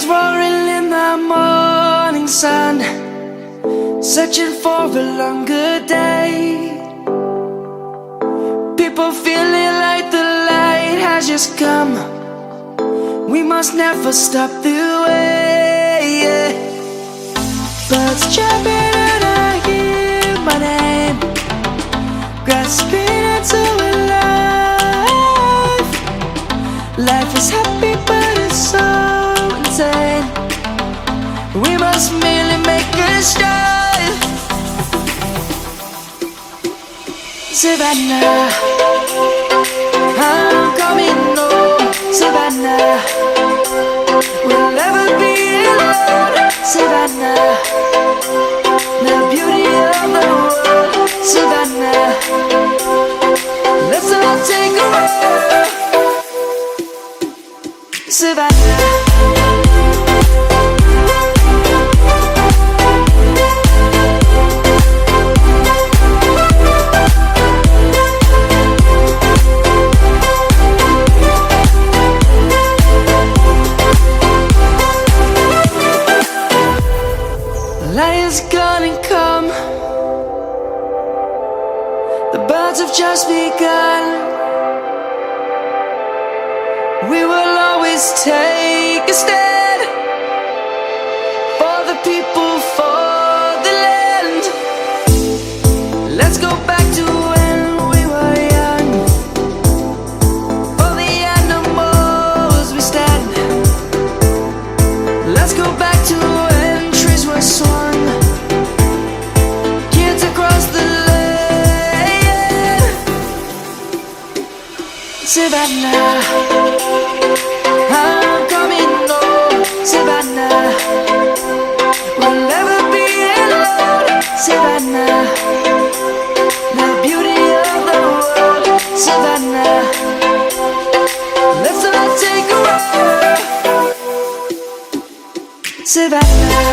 roaring in the morning sun, searching for a longer day. People feeling like the light has just come. We must never stop the way. Birds jumping and I hear my name, grasping into a life. Life is happy but it's so insane. We must merely make a start. Savannah, I'm coming home. Savannah, we'll never be alone. Savannah, the beauty of the world. Savannah, let's all take a walk. Savannah. Light is gonna come. The birds have just begun. We will always take a stand for the people, for the land. Let's go back to when we were young. For the animals we stand. Let's go back to when trees were swung, kids across the land. Savannah, I'm coming home. Savannah, we'll never be alone. Savannah, the beauty of the world. Savannah, let's all take a walk. Savannah.